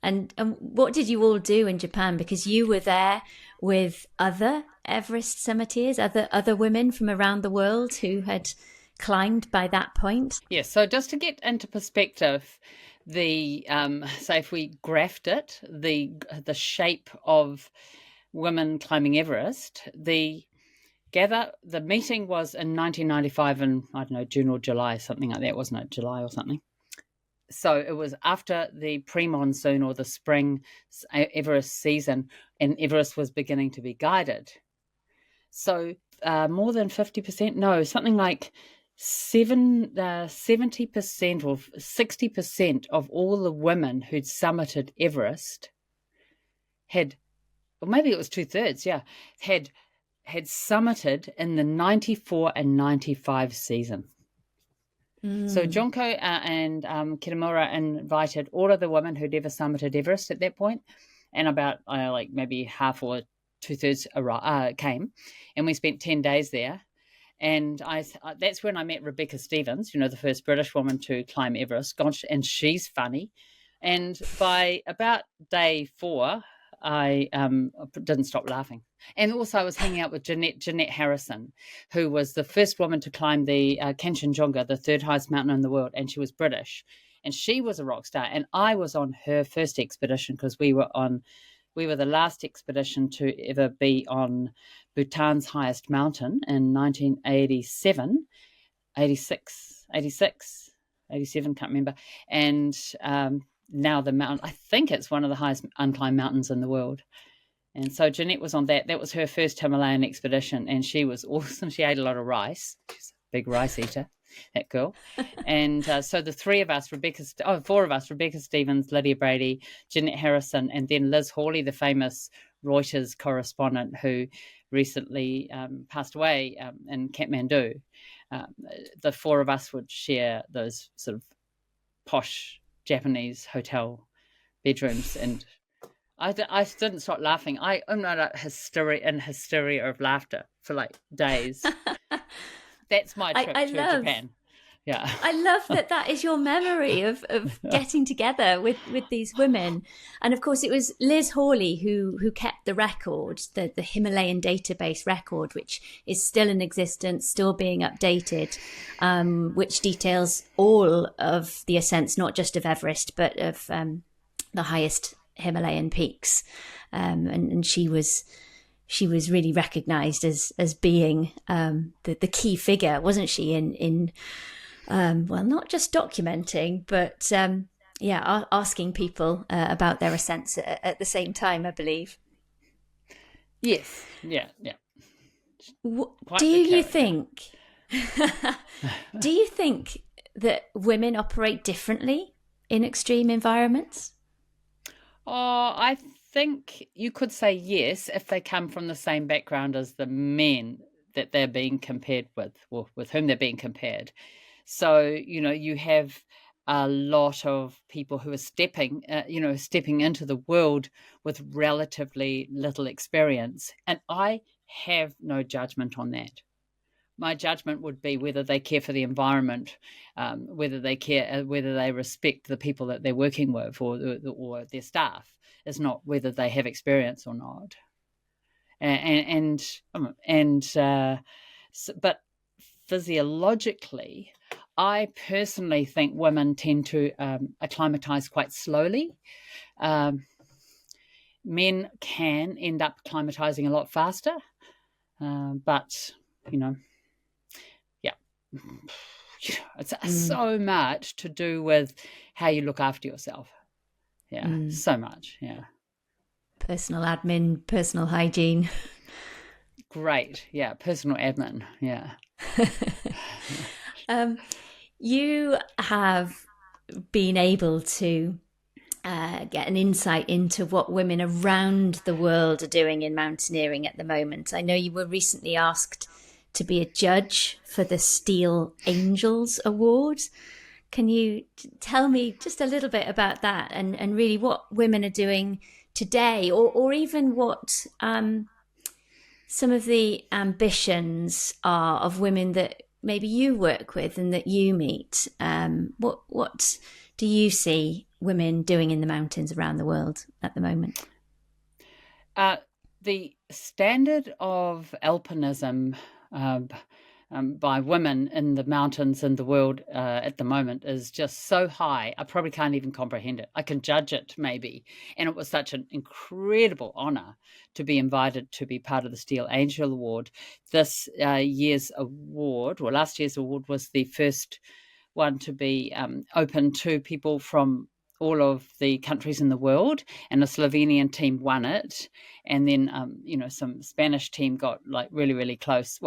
And what did you all do in Japan? Because you were there with other Everest summiteers, other women from around the world who had climbed by that point? Yes, so just to get into perspective, the so if we graphed it, the shape of women climbing Everest, the meeting was in 1995 in, I don't know, June or July, something like that, wasn't it? July or something. So it was after the pre-monsoon or the spring Everest season, and Everest was beginning to be guided. So more than 50%, no, something like 70% or 60% of all the women who'd summited Everest had, or maybe it was 2/3, had summited in the 94 and 95 season. So Junko and Kitamura invited all of the women who'd ever summited Everest at that point, and about maybe half or 2/3 came, and we spent 10 days there. And that's when I met Rebecca Stevens, the first British woman to climb Everest. Gosh, and she's funny. And by about day 4, I didn't stop laughing. And also I was hanging out with Jeanette Harrison, who was the first woman to climb the Kanchenjunga, the third highest mountain in the world, and she was British. And she was a rock star. And I was on her first expedition because we were the last expedition to ever be on Bhutan's highest mountain in 1987. 86, 86, 87, can't remember. And now the mountain, I think it's one of the highest unclimbed mountains in the world. And so Jeanette was on that. That was her first Himalayan expedition, and she was awesome. She ate a lot of rice. She's a big rice eater, that girl. And so the three of us, four of us, Rebecca Stevens, Lydia Bradey, Jeanette Harrison, and then Liz Hawley, the famous Reuters correspondent who recently passed away in Kathmandu. The four of us would share those sort of posh Japanese hotel bedrooms, and I didn't stop laughing. I'm not hysteria of laughter for like days. That's my trip to Japan. Yeah. I love that is your memory of getting together with these women. And of course, it was Liz Hawley who kept the record, the Himalayan database record, which is still in existence, still being updated, which details all of the ascents, not just of Everest, but of the highest Himalayan peaks. And she was really recognized as being the key figure, wasn't she, in well, not just documenting, but asking people about their ascents at the same time, I believe. Yes, yeah. Do you think that women operate differently in extreme environments? Oh, I think you could say yes if they come from the same background as the men that they're being compared with, or with whom they're being compared. So, you have a lot of people who are stepping into the world with relatively little experience. And I have no judgment on that. My judgment would be whether they care for the environment, whether they respect the people that they're working with or their staff. It's not whether they have experience or not. But physiologically, I personally think women tend to acclimatize quite slowly. Men can end up acclimatizing a lot faster, but it's so much to do with how you look after yourself. So much. Personal admin, personal hygiene. Great. Personal admin. You have been able to get an insight into what women around the world are doing in mountaineering at the moment. I know you were recently asked to be a judge for the Steel Angels Award. Can you tell me just a little bit about that and really what women are doing today, or even what some of the ambitions are of women that maybe you work with and that you meet? What do you see women doing in the mountains around the world at the moment? The standard of alpinism by women in the mountains in the world at the moment is just so high, I probably can't even comprehend it. I can judge it maybe. And it was such an incredible honor to be invited to be part of the Steel Angel Award. This year's award, or last year's award, was the first one to be open to people from all of the countries in the world, and a Slovenian team won it. And then, some Spanish team got like really, really close,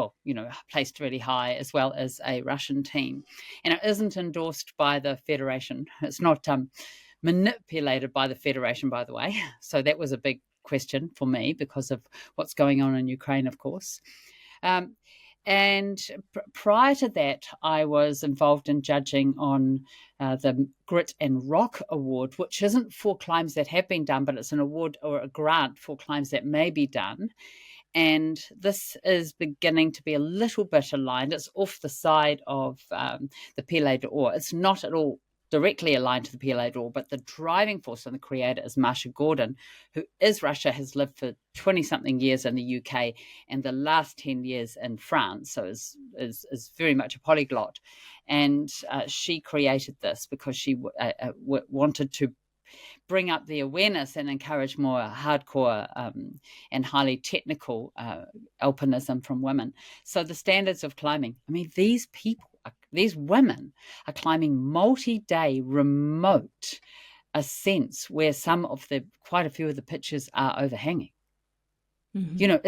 placed really high, as well as a Russian team. And it isn't endorsed by the Federation. It's not manipulated by the Federation, by the way. So that was a big question for me because of what's going on in Ukraine, of course. And prior to that, I was involved in judging on the Grit and Rock Award, which isn't for climbs that have been done, but it's an award or a grant for climbs that may be done. And this is beginning to be a little bit aligned. It's off the side of the Pile d'Or. It's not at all directly aligned to the Pile d'Or, but the driving force and the creator is Marsha Gordon, who is Russia, has lived for 20-something years in the UK and the last 10 years in France, so is very much a polyglot. And she created this because she wanted to bring up the awareness and encourage more hardcore and highly technical alpinism from women. So the standards of climbing, these people are These women are climbing multi-day remote ascents where quite a few of the pitches are overhanging. Mm-hmm.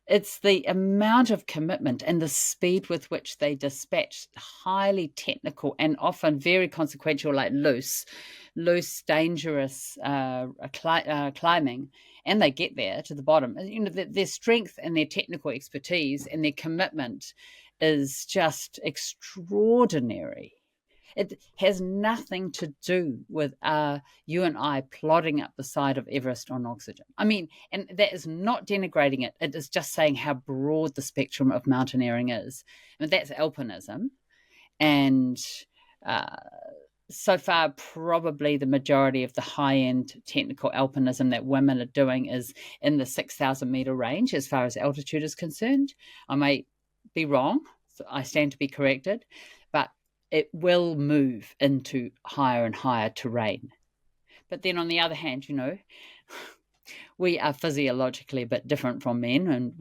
It's the amount of commitment and the speed with which they dispatch highly technical and often very consequential, like loose, dangerous climbing, and they get there to the bottom. Their strength and their technical expertise and their commitment is just extraordinary. It has nothing to do with you and I plodding up the side of Everest on oxygen. I mean, and that is not denigrating it. It is just saying how broad the spectrum of mountaineering is. I mean, that's alpinism. And so far, probably the majority of the high-end technical alpinism that women are doing is in the 6,000 meter range as far as altitude is concerned. I may be wrong. So I stand to be corrected. But it will move into higher and higher terrain. But then on the other hand, we are physiologically a bit different from men, and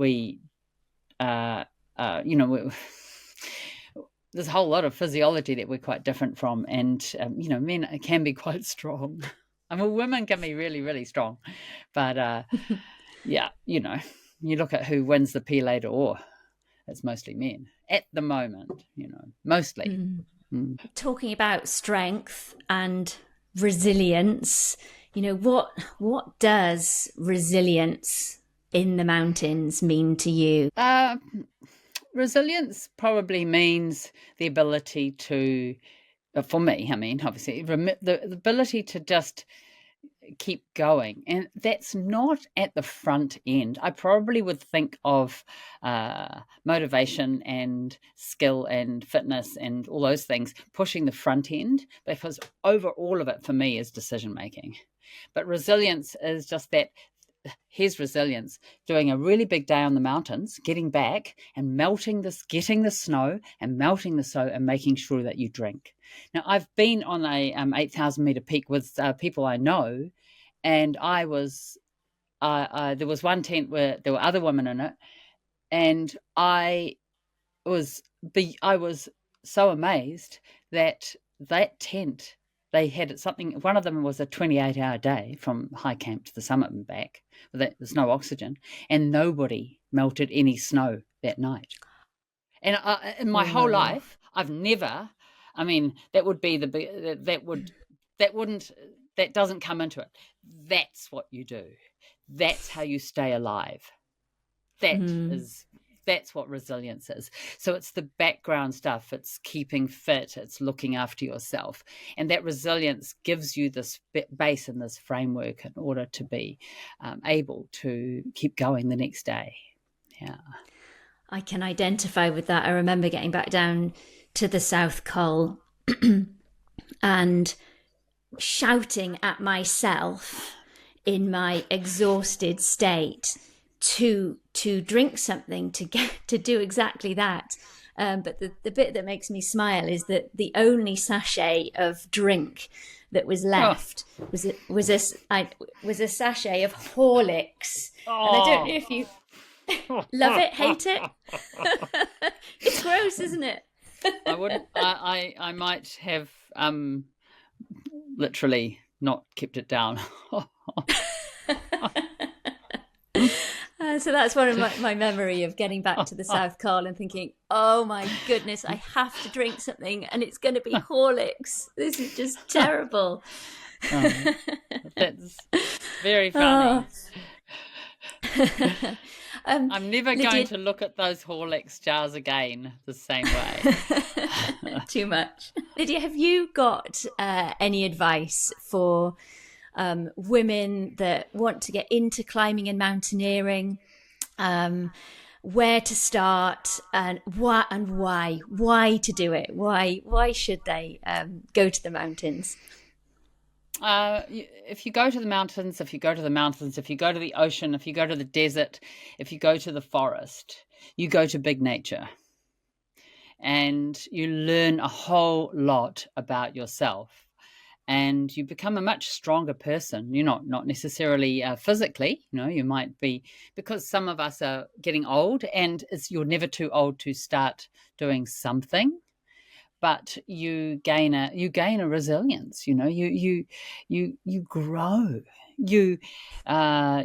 there's a whole lot of physiology that we're quite different from, and men can be quite strong. I mean, women can be really, really strong, but you look at who wins the Pile d'Or, it's mostly men at the moment, mostly. Mm. Talking about strength and resilience, what does resilience in the mountains mean to you? Resilience probably means the ability to, for me, I mean, obviously, the ability to just keep going. And that's not at the front end. I probably would think of motivation and skill and fitness and all those things pushing the front end, because over all of it for me is decision making. But resilience is just that. Here's resilience: doing a really big day on the mountains, getting back and getting the snow and melting the snow and making sure that you drink. Now, I've been on a 8,000 meter peak with people I know, and there was one tent where there were other women in it, and I was so amazed that tent, they had something. One of them was a 28-hour day from high camp to the summit and back. There's no oxygen, and nobody melted any snow that night. And in my whole life, I've never. I mean, that doesn't come into it. That's what you do. That's how you stay alive. That's what resilience is. So it's the background stuff. It's keeping fit. It's looking after yourself. And that resilience gives you this base and this framework in order to be able to keep going the next day. Yeah. I can identify with that. I remember getting back down to the South Col and shouting at myself in my exhausted state to drink something to do exactly that. But the bit that makes me smile is that the only sachet of drink that was left was a sachet of Horlicks. And I don't know if you love it, hate it. It's gross, isn't it? I wouldn't. I might have literally not kept it down. So that's one of my memory of getting back to the South Col and thinking, oh my goodness, I have to drink something and it's going to be Horlicks. This is just terrible. That's very funny. I'm never going to look at those Horlicks jars again the same way. Too much. Lydia, have you got any advice for women that want to get into climbing and mountaineering, where to start and why to do it? Why should they go to the mountains? If you go to the mountains, if you go to the ocean, if you go to the desert, if you go to the forest, you go to big nature. And you learn a whole lot about yourself. and you become a much stronger person. You're not necessarily physically, you might be, because some of us are getting old, and you're never too old to start doing something, but you gain a resilience. You grow. You are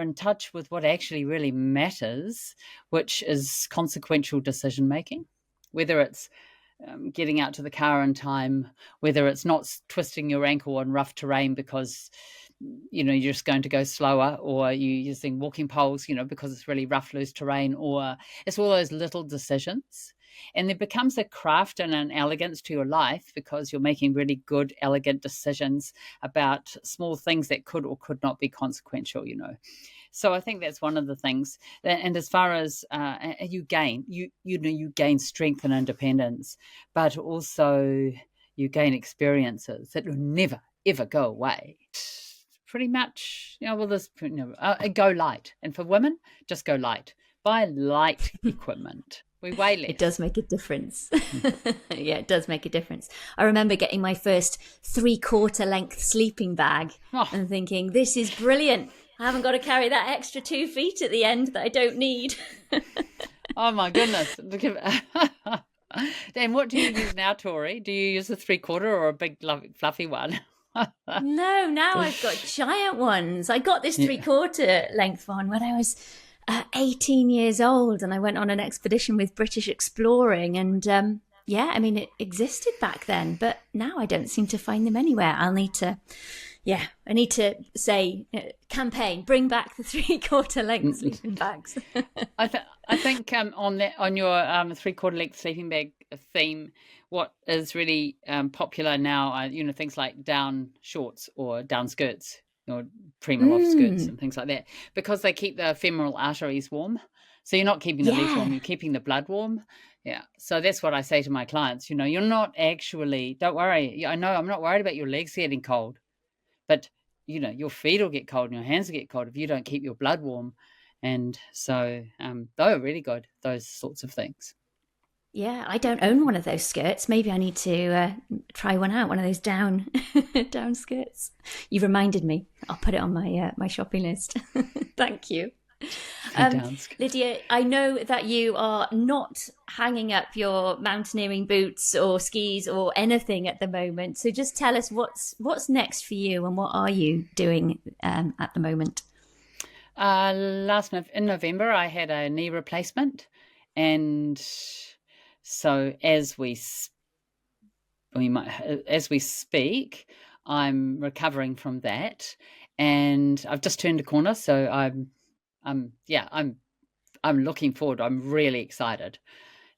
in touch with what actually really matters, which is consequential decision making, whether it's getting out to the car in time, whether it's not twisting your ankle on rough terrain because you're just going to go slower, or you using walking poles because it's really rough, loose terrain, or it's all those little decisions. And there becomes a craft and an elegance to your life because you're making really good, elegant decisions about small things that could or could not be consequential. So I think that's one of the things. And as far as you gain, you gain strength and independence, but also you gain experiences that will never ever go away. Pretty much, go light. And for women, just go light. Buy light equipment. We weigh less. It does make a difference. Yeah, it does make a difference. I remember getting my first 3/4 length sleeping bag and thinking, this is brilliant. I haven't got to carry that extra 2 feet at the end that I don't need. Oh my goodness. Dan, what do you use now, Tori? Do you use a 3/4 or a big fluffy one? No, now I've got giant ones. I got this 3/4 length one when I was 18 years old, and I went on an expedition with British Exploring, and it existed back then, but now I don't seem to find them anywhere. I need to say, campaign, bring back the 3/4 length sleeping bags. I think on your 3/4 length sleeping bag theme, what is really popular now are things like down shorts or down skirts, or prima skirts and things like that, because they keep the femoral arteries warm. So you're not keeping the legs warm, you're keeping the blood warm. Yeah. So that's what I say to my clients. You're not actually, don't worry. I know I'm not worried about your legs getting cold, but your feet will get cold and your hands will get cold if you don't keep your blood warm. And so they're really good, those sorts of things. Yeah, I don't own one of those skirts. Maybe I need to try one out, one of those down skirts. You've reminded me. I'll put it on my shopping list. Thank you. Lydia, I know that you are not hanging up your mountaineering boots or skis or anything at the moment. So just tell us what's next for you, and what are you doing at the moment? In November, I had a knee replacement, and so as we speak, I'm recovering from that, and I've just turned a corner. So I'm looking forward. I'm really excited.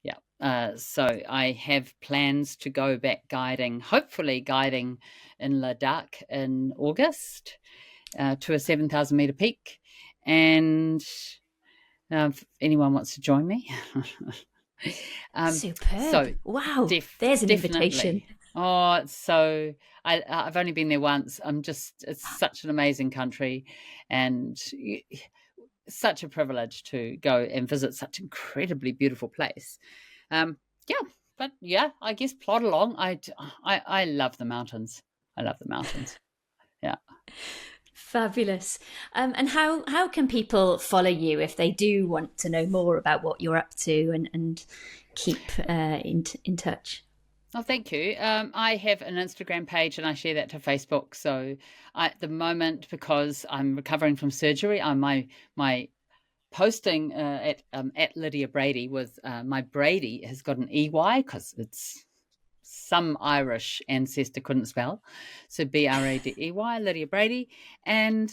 Yeah. So I have plans to go back hopefully guiding in Ladakh in August to a 7,000 meter peak, and if anyone wants to join me. Superb. So wow, there's an invitation. Oh, so I've only been there once. It's such an amazing country, and such a privilege to go and visit such an incredibly beautiful place. I guess plod along. I love the mountains. Yeah. Fabulous. And how can people follow you if they do want to know more about what you're up to and keep in touch? Oh, thank you. I have an Instagram page and I share that to Facebook. So at the moment, because I'm recovering from surgery, my posting at Lydia Bradey with my Brady has got an EY because it's some Irish ancestor couldn't spell. So Bradey, Lydia Bradey. And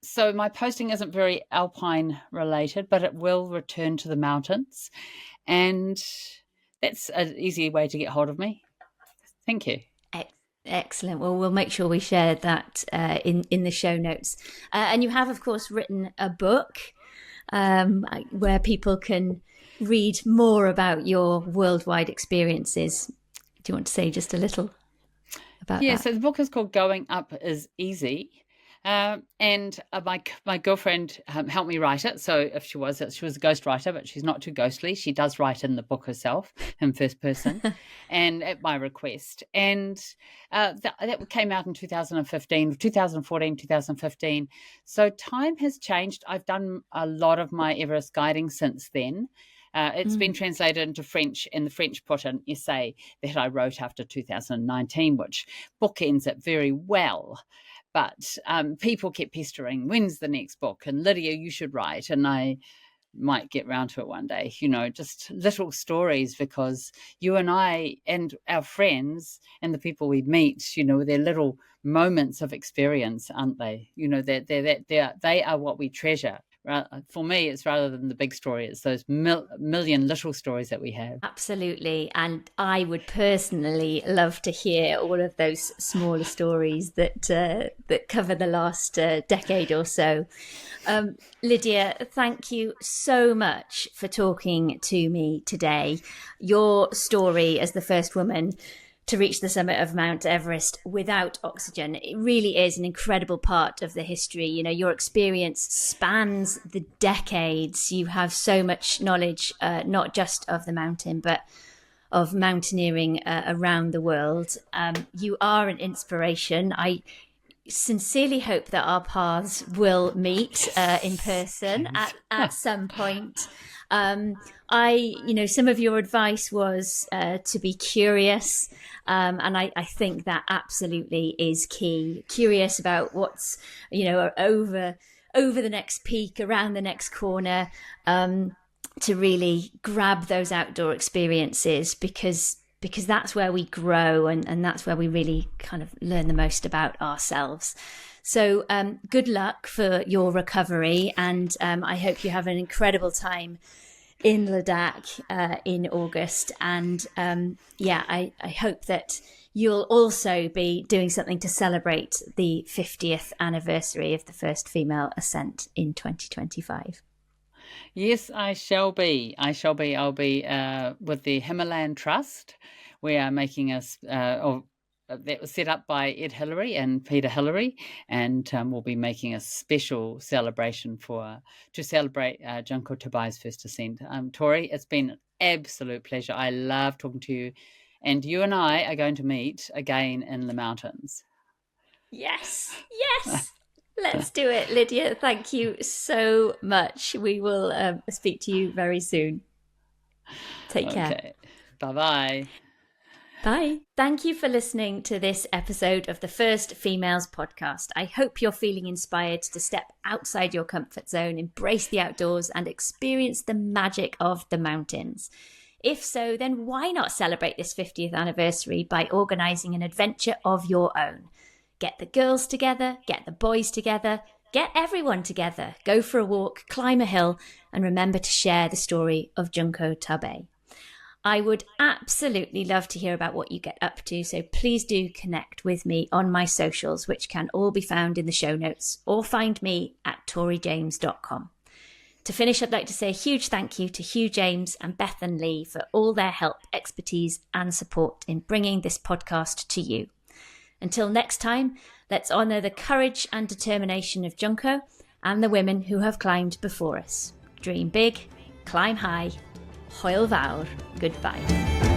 so my posting isn't very alpine related, but it will return to the mountains. And that's an easy way to get hold of me. Thank you. Excellent. Well, we'll make sure we share that in the show notes. And you have, of course, written a book where people can read more about your worldwide experiences. Do you want to say just a little about that? Yeah, so the book is called Going Up is Easy. And my girlfriend helped me write it. So if she was a ghostwriter, but she's not too ghostly. She does write in the book herself in first person, and at my request. And that came out in 2015, 2014, 2015. So time has changed. I've done a lot of my Everest guiding since then. It's been translated into French, and the French put an essay that I wrote after 2019, which bookends it very well. But people kept pestering, when's the next book? And Lydia, you should write. And I might get round to it one day, just little stories, because you and I and our friends and the people we meet, they're little moments of experience, aren't they? They are what we treasure. For me, it's rather than the big story, it's those million little stories that we have. Absolutely. And I would personally love to hear all of those smaller stories that cover the last decade or so. Lydia, thank you so much for talking to me today. Your story as the first woman to reach the summit of Mount Everest without oxygen, it really is an incredible part of the history. Your experience spans the decades. You have so much knowledge, not just of the mountain, but of mountaineering around the world. You are an inspiration. I sincerely hope that our paths will meet in person at some point. Some of your advice was to be curious, and I think that absolutely is key. Curious about what's over the next peak, around the next corner, to really grab those outdoor experiences, because that's where we grow, and that's where we really kind of learn the most about ourselves. So good luck for your recovery, and I hope you have an incredible time in Ladakh in August. And I hope that you'll also be doing something to celebrate the 50th anniversary of the first female ascent in 2025. Yes, I shall be. I'll be with the Himalayan Trust. We are making that was set up by Ed Hillary and Peter Hillary, and we'll be making a special celebration to celebrate Junko Tabai's first ascent. Tori, it's been an absolute pleasure. I love talking to you, and you and I are going to meet again in the mountains. Yes. Let's do it, Lydia. Thank you so much. We will speak to you very soon. Take care. Okay. Bye-bye. Bye. Thank you for listening to this episode of the First Females podcast. I hope you're feeling inspired to step outside your comfort zone, embrace the outdoors, and experience the magic of the mountains. If so, then why not celebrate this 50th anniversary by organising an adventure of your own? Get the girls together, get the boys together, get everyone together, go for a walk, climb a hill, and remember to share the story of Junko Tabei. I would absolutely love to hear about what you get up to, so please do connect with me on my socials, which can all be found in the show notes, or find me at torijames.com. To finish, I'd like to say a huge thank you to Hugh James and Bethan Lee for all their help, expertise, and support in bringing this podcast to you. Until next time, let's honour the courage and determination of Junko and the women who have climbed before us. Dream big, climb high, Hwyl fawr, goodbye.